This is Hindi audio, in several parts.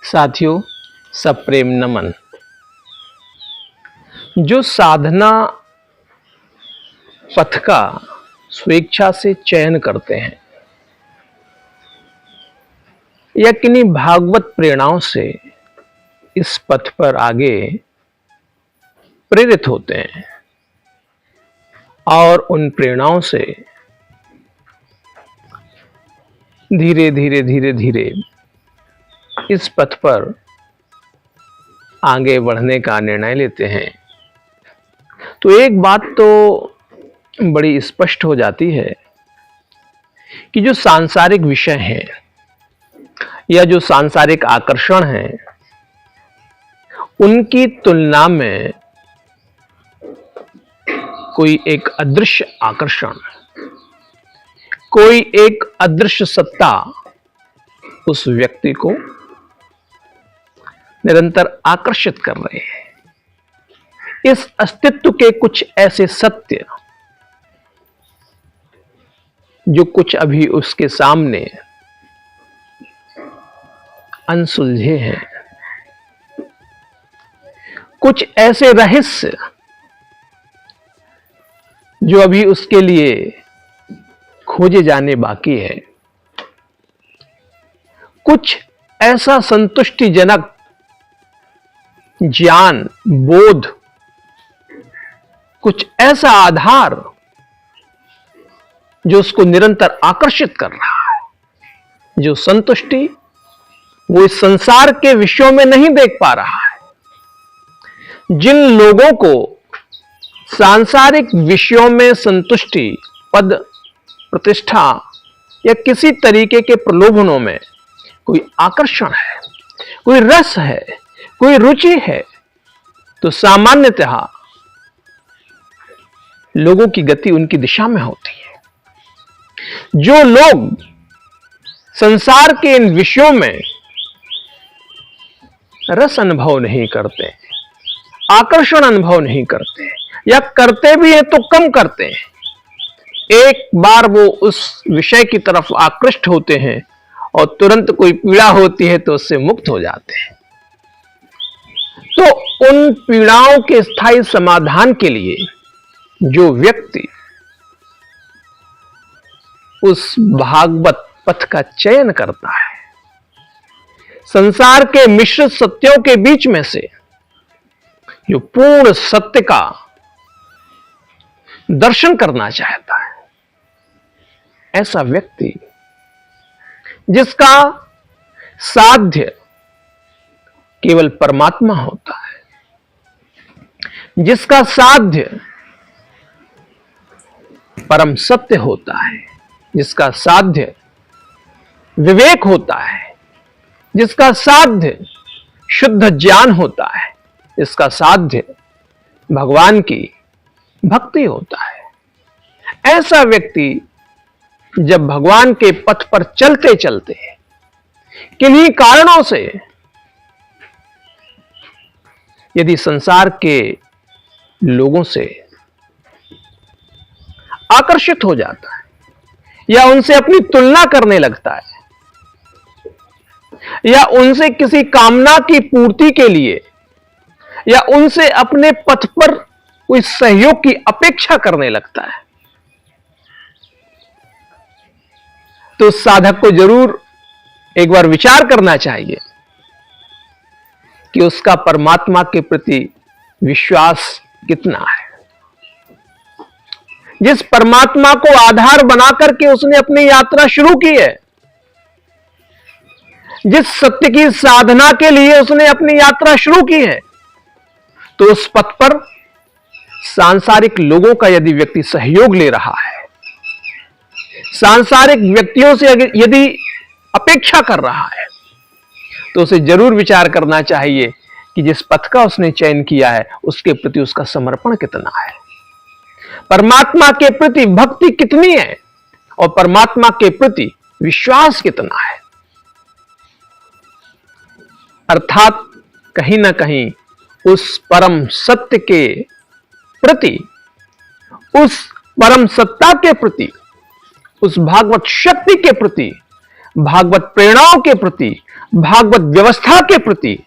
साथियों, सप्रेम नमन। जो साधना पथ का स्वेच्छा से चयन करते हैं या किन्हीं भागवत प्रेरणाओं से इस पथ पर आगे प्रेरित होते हैं और उन प्रेरणाओं से धीरे धीरे इस पथ पर आगे बढ़ने का निर्णय लेते हैं, तो एक बात तो बड़ी स्पष्ट हो जाती है कि जो सांसारिक विषय हैं या जो सांसारिक आकर्षण हैं, उनकी तुलना में कोई एक अदृश्य आकर्षण, कोई एक अदृश्य सत्ता उस व्यक्ति को निरंतर आकर्षित कर रहे हैं। इस अस्तित्व के कुछ ऐसे सत्य जो कुछ अभी उसके सामने अनसुलझे हैं, कुछ ऐसे रहस्य जो अभी उसके लिए खोजे जाने बाकी है, कुछ ऐसा संतुष्टिजनक ज्ञान बोध, कुछ ऐसा आधार जो उसको निरंतर आकर्षित कर रहा है, जो संतुष्टि वो इस संसार के विषयों में नहीं देख पा रहा है। जिन लोगों को सांसारिक विषयों में संतुष्टि, पद, प्रतिष्ठा या किसी तरीके के प्रलोभनों में कोई आकर्षण है, कोई रस है, कोई रुचि है, तो सामान्यतः लोगों की गति उनकी दिशा में होती है। जो लोग संसार के इन विषयों में रस अनुभव नहीं करते, आकर्षण अनुभव नहीं करते, या करते भी हैं तो कम करते हैं, एक बार वो उस विषय की तरफ आकृष्ट होते हैं और तुरंत कोई पीड़ा होती है तो उससे मुक्त हो जाते हैं। तो उन पीड़ाओं के स्थायी समाधान के लिए जो व्यक्ति उस भागवत पथ का चयन करता है, संसार के मिश्रित सत्यों के बीच में से जो पूर्ण सत्य का दर्शन करना चाहता है, ऐसा व्यक्ति जिसका साध्य केवल परमात्मा होता है, जिसका साध्य परम सत्य होता है, जिसका साध्य विवेक होता है, जिसका साध्य शुद्ध ज्ञान होता है, जिसका साध्य भगवान की भक्ति होता है, ऐसा व्यक्ति जब भगवान के पथ पर चलते चलते किन्हीं कारणों से यदि संसार के लोगों से आकर्षित हो जाता है या उनसे अपनी तुलना करने लगता है या उनसे किसी कामना की पूर्ति के लिए या उनसे अपने पथ पर कोई सहयोग की अपेक्षा करने लगता है, तो साधक को जरूर एक बार विचार करना चाहिए कि उसका परमात्मा के प्रति विश्वास कितना है। जिस परमात्मा को आधार बना करके उसने अपनी यात्रा शुरू की है, जिस सत्य की साधना के लिए उसने अपनी यात्रा शुरू की है, तो उस पथ पर सांसारिक लोगों का यदि व्यक्ति सहयोग ले रहा है, सांसारिक व्यक्तियों से यदि अपेक्षा कर रहा है, तो उसे जरूर विचार करना चाहिए कि जिस पथ का उसने चयन किया है उसके प्रति उसका समर्पण कितना है, परमात्मा के प्रति भक्ति कितनी है और परमात्मा के प्रति विश्वास कितना है। अर्थात कहीं ना कहीं उस परम सत्य के प्रति, उस परम सत्ता के प्रति, उस भागवत शक्ति के प्रति भागवत प्रेरणाओं के प्रति, भागवत व्यवस्था के प्रति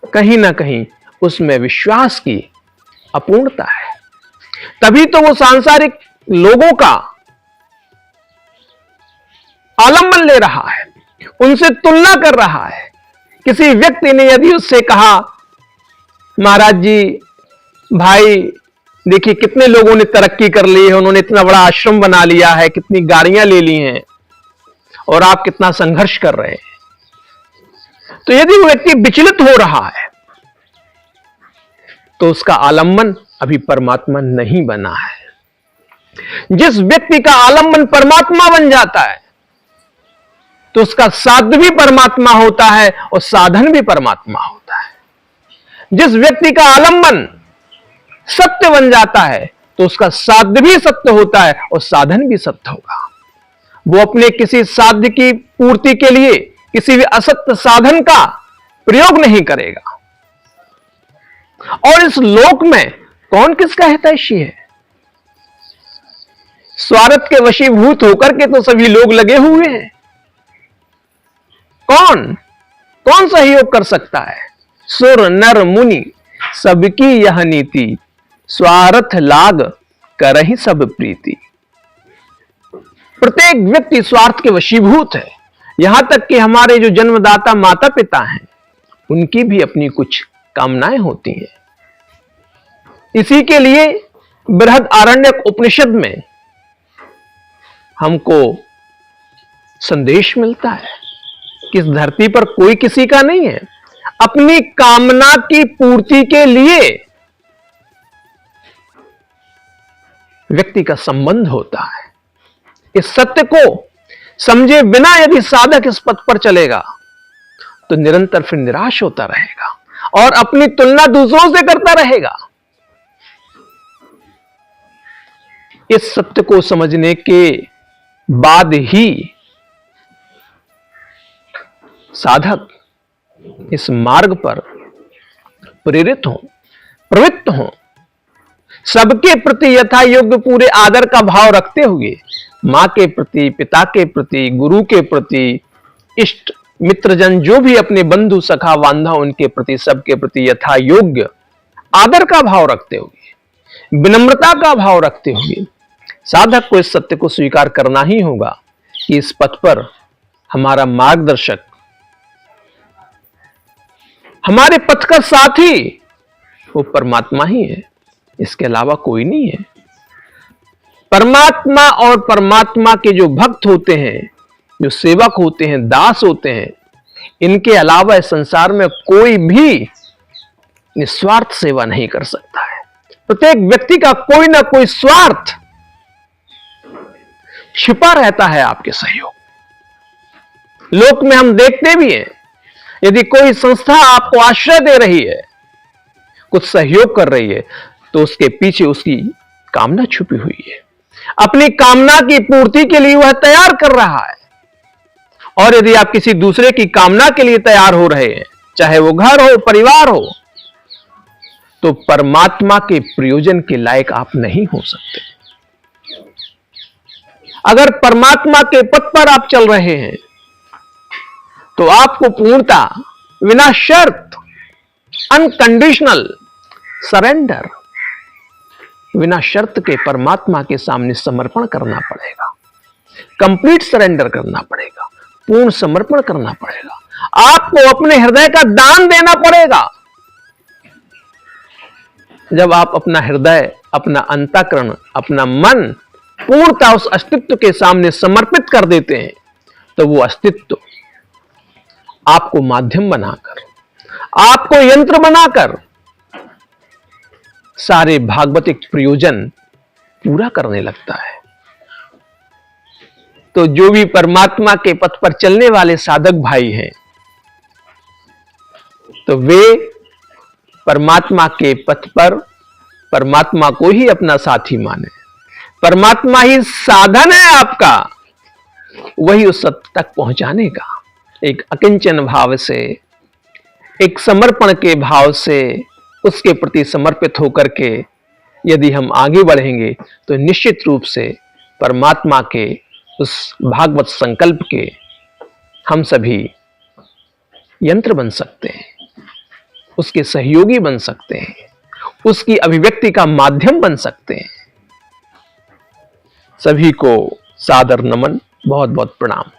कहीं ना कहीं उसमें विश्वास की अपूर्णता है। तभी तो वो सांसारिक लोगों का आलंबन ले रहा है, उनसे तुलना कर रहा है। किसी व्यक्ति ने यदि उससे कहा, महाराज जी, भाई देखिए कितने लोगों ने तरक्की कर ली है, उन्होंने इतना बड़ा आश्रम बना लिया है, कितनी गाड़ियां ले ली हैं, और आप कितना संघर्ष कर रहे हैं। तो यदि वो व्यक्ति विचलित हो रहा है तो उसका आलंबन अभी परमात्मा नहीं बना है। जिस व्यक्ति का आलंबन परमात्मा बन जाता है तो उसका साध्य भी परमात्मा होता है और साधन भी परमात्मा होता है। जिस व्यक्ति का आलंबन सत्य बन जाता है तो उसका साध्य भी सत्य होता है और साधन भी सत्य होगा। वो अपने किसी साध्य की पूर्ति के लिए किसी भी असत्य साधन का प्रयोग नहीं करेगा। और इस लोक में कौन किसका हितैषी है? स्वार्थ के वशीभूत होकर के तो सभी लोग लगे हुए हैं। कौन सहयोग कर सकता है? सुर नर मुनि सबकी यह नीति, स्वार्थ लाग करहि सब प्रीति। प्रत्येक व्यक्ति स्वार्थ के वशीभूत है। यहां तक कि हमारे जो जन्मदाता माता पिता हैं, उनकी भी अपनी कुछ कामनाएं होती हैं। इसी के लिए बृहदारण्यक उपनिषद में हमको संदेश मिलता है कि इस धरती पर कोई किसी का नहीं है। अपनी कामना की पूर्ति के लिए व्यक्ति का संबंध होता है। इस सत्य को समझे बिना यदि साधक इस पथ पर चलेगा तो निरंतर फिर निराश होता रहेगा और अपनी तुलना दूसरों से करता रहेगा। इस सत्य को समझने के बाद ही साधक इस मार्ग पर प्रेरित हो, प्रवृत्त हो। सबके प्रति यथा योग्य पूरे आदर का भाव रखते हुए, मां के प्रति, पिता के प्रति, गुरु के प्रति, इष्ट मित्रजन जो भी अपने बंधु सखा बांधा उनके प्रति, सबके प्रति यथा योग्य आदर का भाव रखते हुए, विनम्रता का भाव रखते हुए साधक को इस सत्य को स्वीकार करना ही होगा कि इस पथ पर हमारा मार्गदर्शक, हमारे पथ का साथी वो परमात्मा ही है, इसके अलावा कोई नहीं है। परमात्मा और परमात्मा के जो भक्त होते हैं, जो सेवक होते हैं, दास होते हैं, इनके अलावा इस संसार में कोई भी निस्वार्थ सेवा नहीं कर सकता है। प्रत्येक व्यक्ति का कोई ना कोई स्वार्थ छिपा रहता है आपके सहयोग। लोक में हम देखते भी हैं, यदि कोई संस्था आपको आश्रय दे रही है, कुछ सहयोग कर रही है, तो उसके पीछे उसकी कामना छुपी हुई है। अपनी कामना की पूर्ति के लिए वह तैयार कर रहा है। और यदि आप किसी दूसरे की कामना के लिए तैयार हो रहे हैं, चाहे वो घर हो, परिवार हो, तो परमात्मा के प्रयोजन के लायक आप नहीं हो सकते। अगर परमात्मा के पथ पर आप चल रहे हैं तो आपको पूर्णता, बिना शर्त, अनकंडीशनल सरेंडर, बिना शर्त के परमात्मा के सामने समर्पण करना पड़ेगा। कंप्लीट सरेंडर करना पड़ेगा, पूर्ण समर्पण करना पड़ेगा। आपको अपने हृदय का दान देना पड़ेगा। जब आप अपना हृदय, अपना अंतःकरण, अपना मन पूर्णता उस अस्तित्व के सामने समर्पित कर देते हैं, तो वो अस्तित्व आपको माध्यम बनाकर, आपको यंत्र बनाकर सारे भागवतिक प्रयोजन पूरा करने लगता है। तो जो भी परमात्मा के पथ पर चलने वाले साधक भाई हैं, तो वे परमात्मा के पथ पर परमात्मा को ही अपना साथी माने। परमात्मा ही साधन है आपका, वही उस सत्य तक पहुंचाने का। एक अकिंचन भाव से, एक समर्पण के भाव से, उसके प्रति समर्पित होकर के यदि हम आगे बढ़ेंगे तो निश्चित रूप से परमात्मा के उस भागवत संकल्प के हम सभी यंत्र बन सकते हैं, उसके सहयोगी बन सकते हैं, उसकी अभिव्यक्ति का माध्यम बन सकते हैं। सभी को सादर नमन, बहुत बहुत प्रणाम।